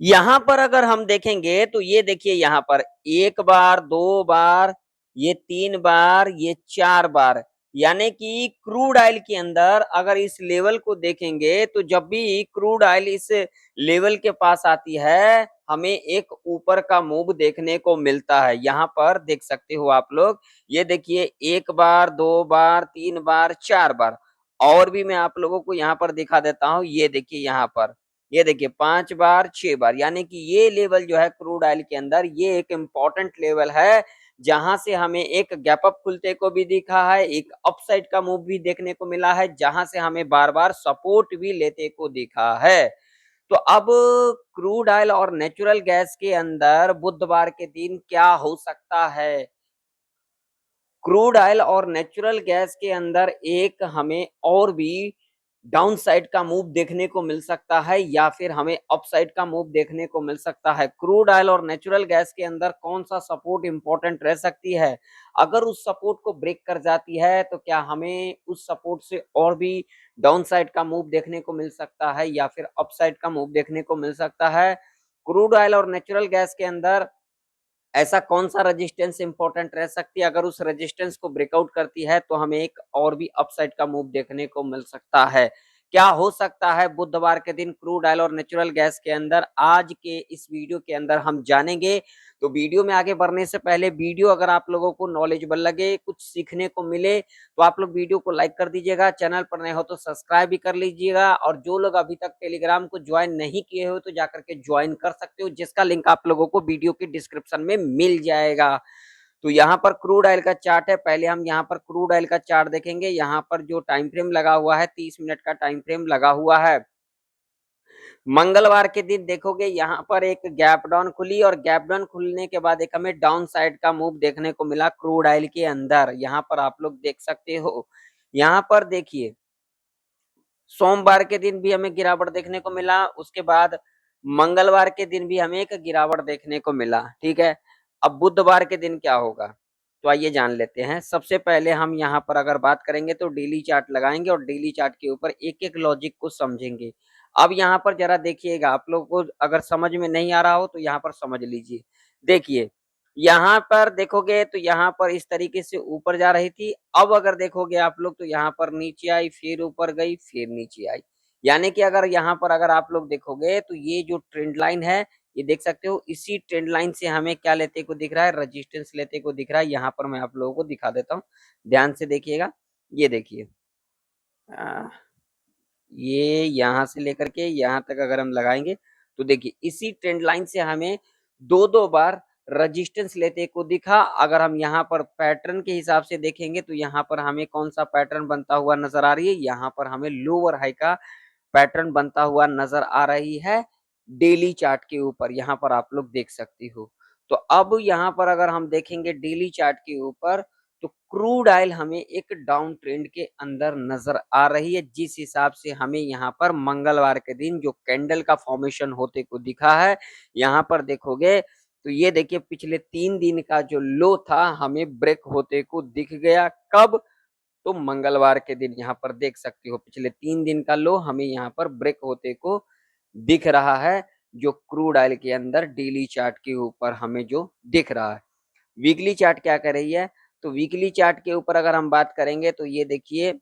यहाँ पर अगर हम देखेंगे तो ये देखिए यहाँ पर 1 बार, 2 बार, ये 3 बार, ये 4 बार, यानी कि क्रूड ऑयल के अंदर अगर इस लेवल को देखेंगे तो जब भी क्रूड ऑयल इस लेवल के पास आती है, हमें एक ऊपर का मूव देखने को मिलता है। यहाँ पर देख सकते हो आप लोग, ये देखिए 1 बार, 2 बार, 3 बार, 4 बार, और भी मैं आप लोगों को यहाँ पर दिखा देता हूँ। ये देखिए यहाँ पर, ये देखिए 5 बार, 6 बार, यानी कि ये लेवल जो है क्रूड ऑयल के अंदर, ये एक इम्पोर्टेंट लेवल है, जहां से हमें एक गैप अप खुलते को भी दिखा है, एक अपसाइड का मूव भी देखने को मिला है, जहां से हमें बार-बार सपोर्ट भी लेते को दिखा है। तो अब क्रूड ऑयल और नेचुरल गैस के अंदर बुधवार के दिन क्या हो सकता है? क्रूड ऑयल और नेचुरल गैस के अंदर एक हमें और भी डाउन साइड का मूव देखने को मिल सकता है, या फिर हमें अप साइड का मूव देखने को मिल सकता है। क्रूड ऑयल और नेचुरल गैस के अंदर कौन सा सपोर्ट इंपॉर्टेंट रह सकती है? अगर उस सपोर्ट को ब्रेक कर जाती है तो क्या हमें उस सपोर्ट से और भी डाउन साइड का मूव देखने को मिल सकता है, या फिर अप साइड का मूव देखने को मिल सकता है? क्रूड ऑयल और नेचुरल गैस के अंदर ऐसा कौन-सा रेजिस्टेंस इम्पोर्टेंट रह सकती है? अगर उस रेजिस्टेंस को ब्रेकआउट करती है तो हमें एक और भी अपसाइड का मूव देखने को मिल सकता है। क्या हो सकता है बुधवार के दिन क्रूड ऑयल और नेचुरल गैस के अंदर? आज के इस वीडियो के अंदर हम जानेंगे। तो वीडियो में आगे बढ़ने से पहले, वीडियो अगर आप लोगों को नॉलेजेबल लगे, कुछ सीखने को मिले, तो आप लोग वीडियो को लाइक कर दीजिएगा, चैनल पर नए हो तो सब्सक्राइब भी कर लीजिएगा, और जो लोग अभी तक टेलीग्राम को ज्वाइन नहीं किए हो तो जाकर के ज्वाइन कर सकते हो, जिसका लिंक आप लोगों को वीडियो के डिस्क्रिप्शन में मिल जाएगा। तो यहाँ पर क्रूड ऑयल का चार्ट है, पहले हम यहाँ पर क्रूड ऑयल का चार्ट देखेंगे। यहाँ पर जो टाइम फ्रेम लगा हुआ है, 30 मिनट का टाइम फ्रेम लगा हुआ है। मंगलवार के दिन देखोगे यहाँ पर एक गैप डाउन खुली, और गैप डाउन खुलने के बाद एक हमें डाउन साइड का मूव देखने को मिला क्रूड ऑयल के अंदर। यहाँ पर आप लोग देख सकते हो, यहाँ पर देखिए सोमवार के दिन भी हमें गिरावट देखने को मिला, उसके बाद मंगलवार के दिन भी हमें एक गिरावट देखने को मिला, ठीक है। अब बुधवार के दिन क्या होगा, तो आइए जान लेते हैं। सबसे पहले हम यहाँ पर अगर बात करेंगे तो डेली चार्ट लगाएंगे, और डेली चार्ट के ऊपर एक एक लॉजिक को समझेंगे। अब यहाँ पर जरा देखिएगा, आप लोगों को अगर समझ में नहीं आ रहा हो तो यहाँ पर समझ लीजिए। देखिए यहाँ पर देखोगे तो यहाँ पर इस तरीके से ऊपर जा रही थी, अब अगर देखोगे आप लोग तो यहाँ पर नीचे आई, फिर ऊपर गई, फिर नीचे आई। यानी कि अगर यहाँ पर अगर आप लोग देखोगे तो ये जो ट्रेंड लाइन है, ये देख सकते हो, इसी ट्रेंड लाइन से हमें क्या लेते को दिख रहा है, रेजिस्टेंस लेते को दिख रहा है। यहाँ पर मैं आप लोगों को दिखा देता हूँ, ध्यान से देखिएगा। ये देखिए ये यहाँ से लेकर के यहाँ तक अगर हम लगाएंगे तो देखिए इसी ट्रेंड लाइन से हमें दो दो बार रजिस्टेंस लेते को दिखा। अगर हम यहाँ पर पैटर्न के हिसाब से देखेंगे तो यहाँ पर हमें कौन सा पैटर्न बनता हुआ नजर आ रही है, यहाँ पर हमें लोअर हाई का पैटर्न बनता हुआ नजर आ रही है डेली चार्ट के ऊपर, यहाँ पर आप लोग देख सकते हो। तो अब यहाँ पर अगर हम देखेंगे डेली चार्ट के ऊपर, तो क्रूड ऑयल हमें एक डाउन ट्रेंड के अंदर नजर आ रही है, जिस हिसाब से हमें यहाँ पर मंगलवार के दिन जो कैंडल का फॉर्मेशन होते को दिखा है। यहाँ पर देखोगे तो ये देखिए पिछले 3 दिन का जो लो था हमें ब्रेक होते को दिख गया। कब? तो मंगलवार के दिन। यहाँ पर देख सकते हो पिछले 3 दिन का लो हमें यहाँ पर ब्रेक होते को दिख रहा है, जो क्रूड ऑयल के अंदर डेली चार्ट के ऊपर हमें जो दिख रहा है। वीकली चार्ट क्या कर रही है, तो वीकली चार्ट के ऊपर अगर हम बात करेंगे तो ये देखिए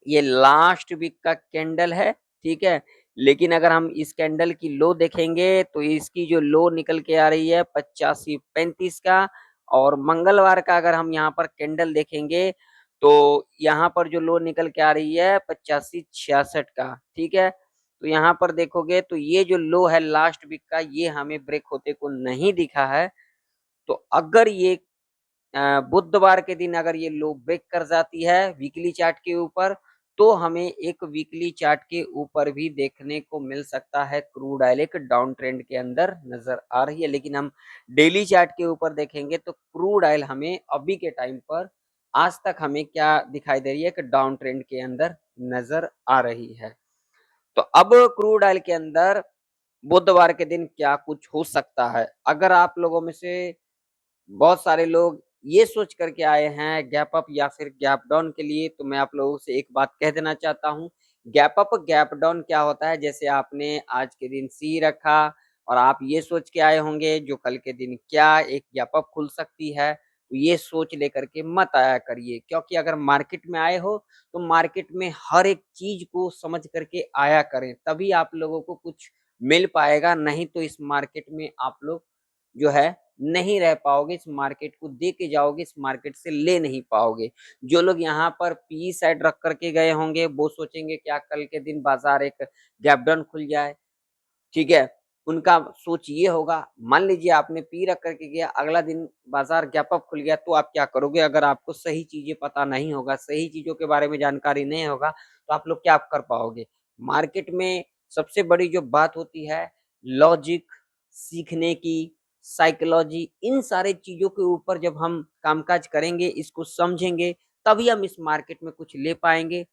ये लास्ट वीक का कैंडल है, ठीक है। लेकिन अगर हम इस कैंडल की लो देखेंगे तो इसकी जो लो निकल के आ रही है 85-35 का, और मंगलवार का अगर हम यहाँ पर कैंडल देखेंगे तो यहाँ पर जो लो निकल के आ रही है 85-66 का, ठीक है। तो यहाँ पर देखोगे तो ये जो लो है लास्ट वीक का, ये हमें ब्रेक होते को नहीं दिखा है। तो अगर ये बुधवार के दिन अगर ये लो ब्रेक कर जाती है वीकली चार्ट के ऊपर, तो हमें एक वीकली चार्ट के ऊपर भी देखने को मिल सकता है क्रूड ऑयल एक डाउन ट्रेंड के अंदर नजर आ रही है। लेकिन हम डेली चार्ट के ऊपर देखेंगे तो क्रूड ऑयल हमें अभी के टाइम पर आज तक हमें क्या दिखाई दे रही है कि डाउन ट्रेंड के अंदर नजर आ रही है। तो अब क्रूड ऑयल के अंदर बुधवार के दिन क्या कुछ हो सकता है? अगर आप लोगों में से बहुत सारे लोग ये सोच करके आए हैं गैप अप या फिर गैप डाउन के लिए, तो मैं आप लोगों से एक बात कह देना चाहता हूँ। गैप अप गैप डाउन क्या होता है, जैसे आपने आज के दिन सी रखा, और आप ये सोच के आए होंगे जो कल के दिन क्या एक गैप अप खुल सकती है, तो ये सोच लेकर के मत आया करिए, क्योंकि अगर मार्केट में आए हो तो मार्केट में हर एक चीज को समझ करके आया करें, तभी आप लोगों को कुछ मिल पाएगा, नहीं तो इस मार्केट में आप लोग जो है नहीं रह पाओगे, इस मार्केट को दे के जाओगे, इस मार्केट से ले नहीं पाओगे। जो लोग यहाँ पर पी साइड रख करके गए होंगे वो सोचेंगे क्या कल के दिन बाजार एक गैप डाउन खुल जाए, ठीक है। उनका सोच ये होगा, मान लीजिए आपने पी रख करके गया, अगला दिन बाजार गैप अप खुल गया, तो आप क्या करोगे? अगर आपको सही चीजें पता नहीं होगा, सही चीजों के बारे में जानकारी नहीं होगा, तो आप लोग क्या कर पाओगे? मार्केट में सबसे बड़ी जो बात होती है लॉजिक, सीखने की, साइकोलॉजी, इन सारे चीजों के ऊपर जब हम कामकाज करेंगे, इसको समझेंगे, तभी हम इस मार्केट में कुछ ले पाएंगे,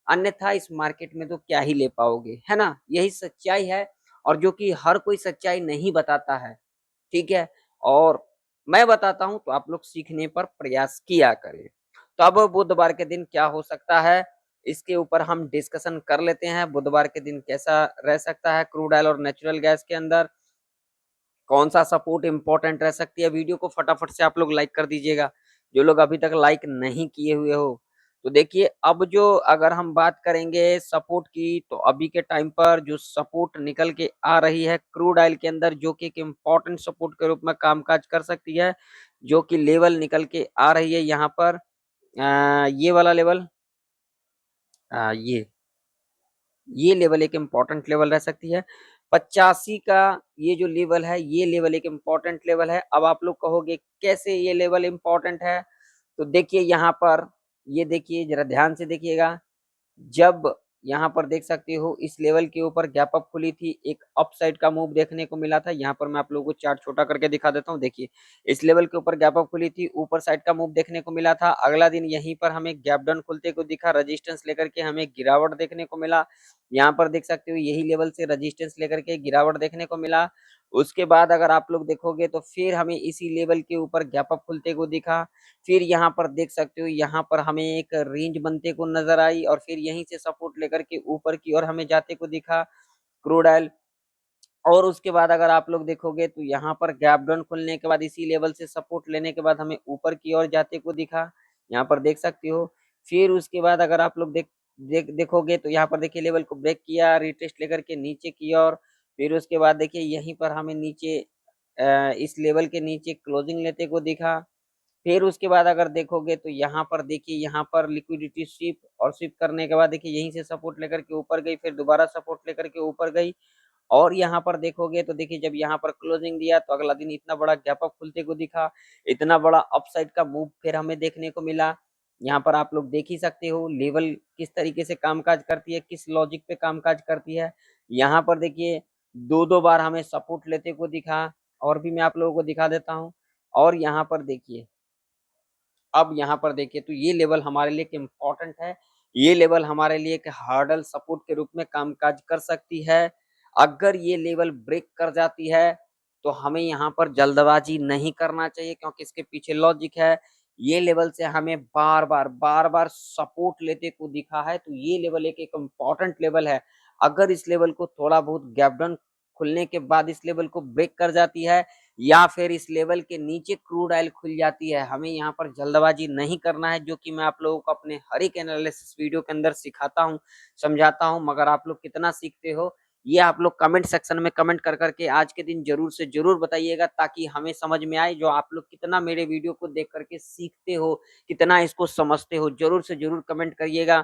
अन्यथा इस मार्केट में तो क्या ही ले पाओगे, है ना? यही सच्चाई है, और जो कि हर कोई सच्चाई नहीं बताता है, ठीक है? और मैं बताता हूँ तो आप लोग सीखने पर प्रयास किया करें। तो अब बुधवार के दिन क्या हो सकता है, इसके ऊपर हम डिस्कशन कर लेते हैं। बुधवार के दिन कैसा रह सकता है क्रूड ऑयल और नेचुरल गैस के अंदर, कौन सा सपोर्ट इंपॉर्टेंट रह सकती है। वीडियो को फटाफट से आप लोग लाइक कर दीजिएगा, जो लोग अभी तक लाइक नहीं किए हुए हो। तो देखिए, अब जो अगर हम बात करेंगे सपोर्ट की, तो अभी के टाइम पर जो सपोर्ट निकल के आ रही है क्रूड ऑयल के अंदर, जो कि एक इम्पोर्टेंट सपोर्ट के रूप में कामकाज कर सकती है, जो कि लेवल निकल के आ रही है यहाँ पर, ये वाला लेवल, अ, ये ये लेवल एक इम्पोर्टेंट लेवल रह सकती है। 85 का ये जो लेवल है, ये लेवल एक इम्पोर्टेंट लेवल है। अब आप लोग कहोगे कैसे ये लेवल इम्पोर्टेंट है? तो देखिए यहाँ पर, ये देखिए जरा ध्यान से देखिएगा, जब यहाँ पर देख सकते हो इस लेवल के ऊपर गैप अप खुली थी, एक अप साइड का मूव देखने को मिला था। यहाँ पर मैं आप लोगों को चार्ट छोटा करके दिखा देता हूँ। देखिए, इस लेवल के ऊपर गैप अप खुली थी, ऊपर साइड का मूव देखने को मिला था। अगला दिन यहीं पर हमें गैप डाउन खुलते को दिखा, रेजिस्टेंस लेकर के हमें गिरावट देखने को मिला। यहाँ पर देख सकते हो यही लेवल से रेजिस्टेंस लेकर के गिरावट देखने को मिला। उसके बाद अगर आप लोग देखोगे तो फिर हमें इसी लेवल के ऊपर गैप अप खुलते को दिखा। फिर यहाँ पर देख सकते हो, यहाँ पर हमें एक रेंज बनते को नजर आई, और फिर यहीं से सपोर्ट लेकर के ऊपर की ओर हमें जाते को दिखा क्रूड ऑयल। और उसके बाद अगर आप लोग देखोगे तो यहाँ पर गैप डाउन खुलने के बाद इसी लेवल से सपोर्ट लेने के बाद हमें ऊपर की ओर जाते को दिखा, यहाँ पर देख सकते हो। फिर उसके बाद अगर आप लोग देखोगे तो यहाँ पर देखिए लेवल को ब्रेक किया, रिटेस्ट लेकर के नीचे की ओर। फिर उसके बाद देखिए यहीं पर हमें नीचे इस लेवल के नीचे क्लोजिंग लेते को दिखा। फिर उसके बाद अगर देखोगे तो यहाँ पर देखिए, यहाँ पर लिक्विडिटी स्वीप, और स्वीप करने के बाद देखिए यहीं से सपोर्ट लेकर के ऊपर गई, फिर दोबारा सपोर्ट लेकर के ऊपर गई। और यहाँ पर देखोगे तो देखिए जब यहाँ पर क्लोजिंग दिया तो अगला दिन इतना बड़ा गैप अप खुलते को दिखा, इतना बड़ा अपसाइड का मूव फिर हमें देखने को मिला। यहाँ पर आप लोग देख ही सकते हो लेवल किस तरीके से कामकाज करती है, किस लॉजिक पे कामकाज करती है। यहाँ पर देखिए दो दो बार हमें सपोर्ट लेते को दिखा, और भी मैं आप लोगों को दिखा देता हूँ। और यहाँ पर देखिए, अब यहाँ पर देखिए तो ये लेवल हमारे लिए इम्पोर्टेंट है, ये लेवल हमारे लिए एक हार्डल सपोर्ट के रूप में कामकाज कर सकती है। अगर ये लेवल ब्रेक कर जाती है तो हमें यहाँ पर जल्दबाजी नहीं करना चाहिए, क्योंकि इसके पीछे लॉजिक है। ये लेवल से हमें बार बार सपोर्ट लेते को दिखा है, तो ये लेवल एक एक इम्पॉर्टेंट लेवल है। अगर इस लेवल को थोड़ा बहुत गैप डाउन खुलने के बाद इस लेवल को ब्रेक कर जाती है, या फिर इस लेवल के नीचे क्रूड ऑयल खुल जाती है, हमें यहाँ पर जल्दबाजी नहीं करना है, जो कि मैं आप लोगों को अपने हर एक एनालिसिस वीडियो के अंदर सिखाता हूँ, समझाता हूँ। मगर आप लोग कितना सीखते हो, ये आप लोग कमेंट सेक्शन में कमेंट कर करके आज के दिन जरूर से जरूर बताइएगा, ताकि हमें समझ में आए जो आप लोग कितना मेरे वीडियो को देख करके सीखते हो, कितना इसको समझते हो, जरूर से जरूर कमेंट करिएगा।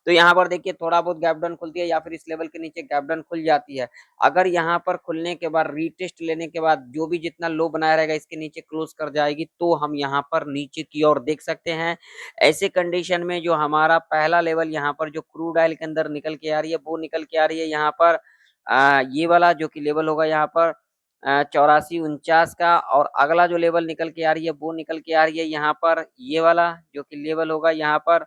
तो यहाँ पर देखिए थोड़ा बहुत गैप डाउन खुलती है, या फिर इस लेवल के नीचे गैप डाउन खुल जाती है। अगर यहाँ पर खुलने के बाद रीटेस्ट लेने के बाद जो भी जितना लो बनाया रहेगा इसके नीचे क्लोज कर जाएगी, तो हम यहाँ पर नीचे की ओर देख सकते हैं। ऐसे कंडीशन में जो हमारा पहला लेवल यहाँ पर जो क्रूड ऑयल के अंदर निकल के आ रही है, वो निकल के आ रही है यहाँ पर ये वाला जो कि लेवल होगा यहाँ पर 84-49 का। और अगला जो लेवल निकल के आ रही है वो निकल के आ रही है यहाँ पर ये वाला जो कि लेवल होगा यहाँ पर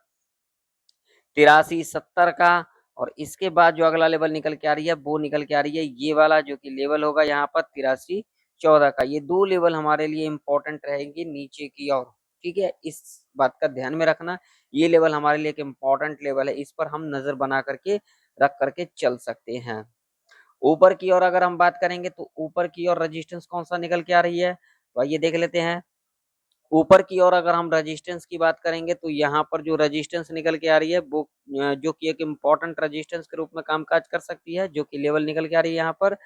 83-70 का। और इसके बाद जो अगला लेवल निकल के आ रही है वो निकल के आ रही है ये वाला जो कि लेवल होगा यहाँ पर 83-14 का। ये दो लेवल हमारे लिए इंपॉर्टेंट रहेंगे नीचे की ओर, ठीक है। इस बात का ध्यान में रखना, ये लेवल हमारे लिए एक इम्पोर्टेंट लेवल है, इस पर हम नजर बना करके रख करके चल सकते हैं। ऊपर की ओर अगर हम बात करेंगे तो ऊपर की ओर रेजिस्टेंस कौन सा निकल के आ रही है, तो आइए देख लेते हैं। ऊपर की ओर अगर हम रेजिस्टेंस की बात करेंगे तो यहाँ पर जो रेजिस्टेंस निकल के आ रही है वो जो कि एक इम्पोर्टेंट रेजिस्टेंस के रूप में कामकाज कर सकती है, जो कि लेवल निकल के आ रही है यहाँ पर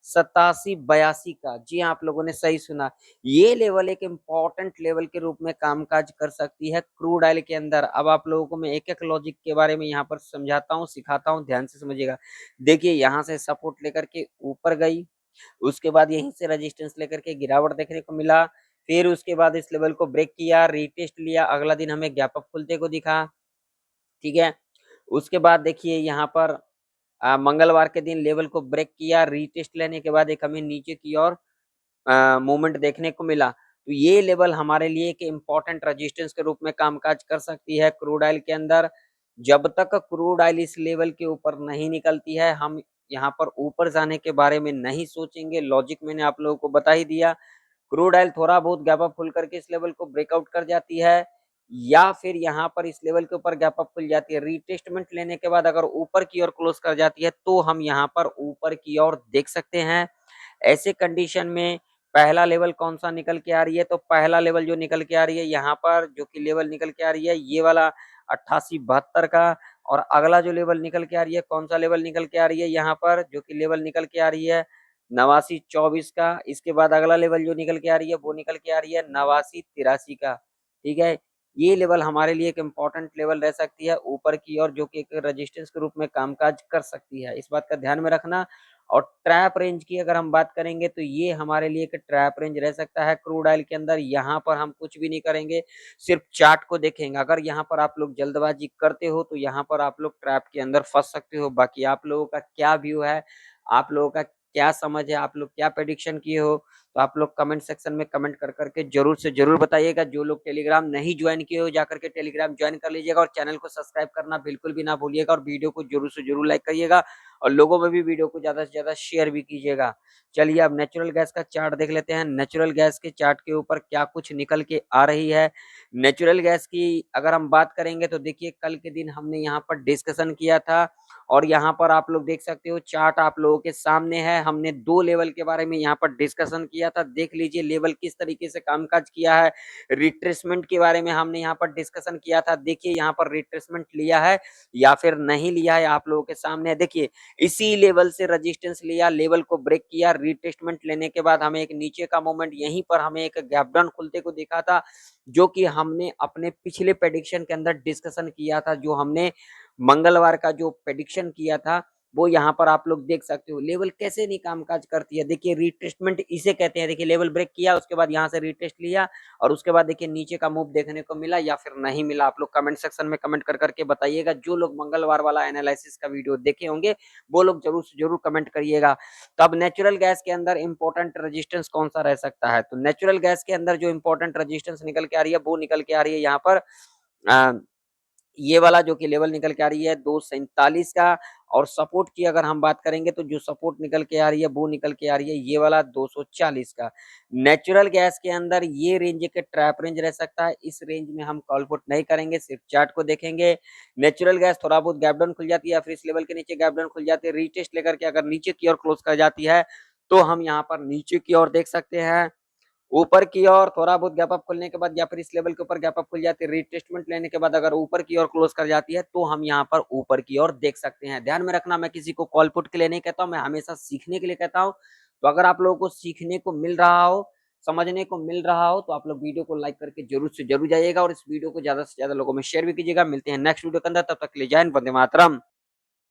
8782 का। जी हाँ, आप लोगों ने सही सुना, ये लेवल एक इम्पोर्टेंट लेवल के रूप में कामकाज कर सकती है क्रूड ऑयल के अंदर। अब आप लोगों को मैं एक एक लॉजिक के बारे में यहाँ पर समझाता हूँ, सिखाता हूँ, ध्यान से समझिएगा। देखिए यहाँ से सपोर्ट लेकर के ऊपर गई, उसके बाद यहीं से रेजिस्टेंस लेकर के गिरावट देखने को मिला, फिर उसके बाद इस लेवल को ब्रेक किया, रीटेस्ट लिया, अगला दिन हमें गैप अप खुलते को दिखा, ठीक है। उसके बाद देखिए यहाँ पर मंगलवार के दिन लेवल को ब्रेक किया, रीटेस्ट लेने के बाद एक हमें नीचे की ओर मूवमेंट देखने को मिला। तो ये लेवल हमारे लिए एक इम्पोर्टेंट रेजिस्टेंस के रूप में कामकाज कर सकती है क्रूड ऑयल के अंदर। जब तक क्रूड ऑयल इस लेवल के ऊपर नहीं निकलती है, हम यहाँ पर ऊपर जाने के बारे में नहीं सोचेंगे। लॉजिक मैंने आप लोगों को बता ही दिया। क्रूड ऑयल थोड़ा बहुत गैप अप खुल करके इस लेवल को ब्रेकआउट कर जाती है, या फिर यहाँ पर इस लेवल के ऊपर गैप अप खुल जाती है, रीटेस्टमेंट लेने के बाद अगर ऊपर की ओर क्लोज कर जाती है तो हम यहाँ पर ऊपर की ओर देख सकते हैं। ऐसे कंडीशन में पहला लेवल कौन सा निकल के आ रही है, तो पहला लेवल जो निकल के आ रही है यहाँ पर, जो कि लेवल निकल के आ रही है ये वाला 8872 का। और अगला जो लेवल निकल के आ रही है, कौन सा लेवल निकल के आ रही है यहाँ पर, जो कि लेवल निकल के आ रही है 8924 का। इसके बाद अगला लेवल जो निकल के आ रही है वो निकल के आ रही है 8983 का, ठीक है। ये लेवल हमारे लिए एक इम्पोर्टेंट लेवल रह सकती है ऊपर की ओर, जो कि एक रेजिस्टेंस के रूप में कामकाज कर सकती है, इस बात का ध्यान में रखना। और ट्रैप रेंज की अगर हम बात करेंगे तो ये हमारे लिए एक ट्रैप रेंज रह सकता है क्रूड ऑयल के अंदर। यहाँ पर हम कुछ भी नहीं करेंगे, सिर्फ चार्ट को देखेंगे। अगर यहाँ पर आप लोग जल्दबाजी करते हो तो यहाँ पर आप लोग ट्रैप के अंदर फंस सकते हो। बाकी आप लोगों का क्या व्यू है, आप लोगों का क्या समझ है, आप लोग क्या प्रेडिक्शन किए हो, तो आप लोग कमेंट सेक्शन में कमेंट कर करके जरूर से जरूर बताइएगा। जो लोग टेलीग्राम नहीं ज्वाइन किए हो जाकर के टेलीग्राम ज्वाइन कर लीजिएगा, और चैनल को सब्सक्राइब करना बिल्कुल भी ना भूलिएगा, और वीडियो को जरूर से जरूर लाइक करिएगा, और लोगों में भी वीडियो को ज्यादा से ज्यादा शेयर भी कीजिएगा। चलिए अब नेचुरल गैस का चार्ट देख लेते हैं। नेचुरल गैस के चार्ट के ऊपर क्या कुछ निकल के आ रही है। नेचुरल गैस की अगर हम बात करेंगे तो देखिए कल के दिन हमने यहाँ पर डिस्कशन किया था, और यहाँ पर आप लोग देख सकते हो चार्ट आप लोगों के सामने है। हमने दो लेवल के बारे में यहाँ पर डिस्कशन किया था, देख लीजिए लेवल किस तरीके से कामकाज किया है। रिट्रेसमेंट के बारे में हमने यहाँ पर डिस्कशन किया था, देखिए यहाँ पर रिट्रेसमेंट लिया है या फिर नहीं लिया है, आप लोगों के सामने है। देखिए इसी लेवल से रेजिस्टेंस लिया, लेवल को ब्रेक किया, रिटेस्टमेंट लेने के बाद हमें एक नीचे का मोमेंट, यहीं पर हमें एक गैप डाउन खुलते को दिखा था, जो कि हमने अपने पिछले प्रेडिक्शन के अंदर डिस्कशन किया था। जो हमने मंगलवार का जो प्रेडिक्शन किया था वो यहाँ पर आप लोग देख सकते हो। लेवल कैसे नहीं कामकाज करती है, देखिए रिटेस्टमेंट इसे कहते हैं। देखिए लेवल ब्रेक किया, उसके बाद यहाँ से रिटेस्ट लिया, और उसके बाद देखिए नीचे का मूव देखने को मिला या फिर नहीं मिला। आप लोग कमेंट सेक्शन में कमेंट कर करके बताइएगा। जो लोग मंगलवार वाला एनालिसिस का वीडियो देखे होंगे वो लोग जरूर से जरूर कमेंट करिएगा। तो अब नेचुरल गैस के अंदर इंपॉर्टेंट रेजिस्टेंस कौन सा रह सकता है, तो नेचुरल गैस के अंदर जो इंपॉर्टेंट रेजिस्टेंस निकल के आ रही है वो निकल के आ रही है यहाँ पर ये वाला, जो कि लेवल निकल के आ रही है 247 का। और सपोर्ट की अगर हम बात करेंगे तो जो सपोर्ट निकल के आ रही है वो निकल के आ रही है ये वाला 240 का। नेचुरल गैस के अंदर ये रेंज के ट्रैप रेंज रह सकता है, इस रेंज में हम कॉल पुट नहीं करेंगे, सिर्फ चार्ट को देखेंगे। नेचुरल गैस थोड़ा बहुत गैप डाउन खुल जाती है, फिर इस लेवल के नीचे गैप डाउन खुल जाती है, रीटेस्ट लेकर के अगर नीचे की ओर क्लोज कर जाती है तो हम यहाँ पर नीचे की ओर देख सकते हैं। ऊपर की ओर थोड़ा बहुत गैप अप खुलने के बाद या फिर इस लेवल के ऊपर गैप अप खुल जाती है, रिटेस्टमेंट लेने के बाद अगर ऊपर की ओर क्लोज कर जाती है तो हम यहाँ पर ऊपर की ओर देख सकते हैं। ध्यान में रखना, मैं किसी को कॉल पुट के लिए नहीं कहता हूँ, मैं हमेशा सीखने के लिए कहता हूँ। तो अगर आप लोगों को सीखने को मिल रहा हो, समझने को मिल रहा हो, तो आप लोग वीडियो को लाइक करके जरूर से जरूर जाइएगा, और इस वीडियो को ज्यादा से ज्यादा लोगों में शेयर भी कीजिएगा। मिलते हैं नेक्स्ट वीडियो के अंदर, तब तक के लिए जय हिंद, वंदे मातरम।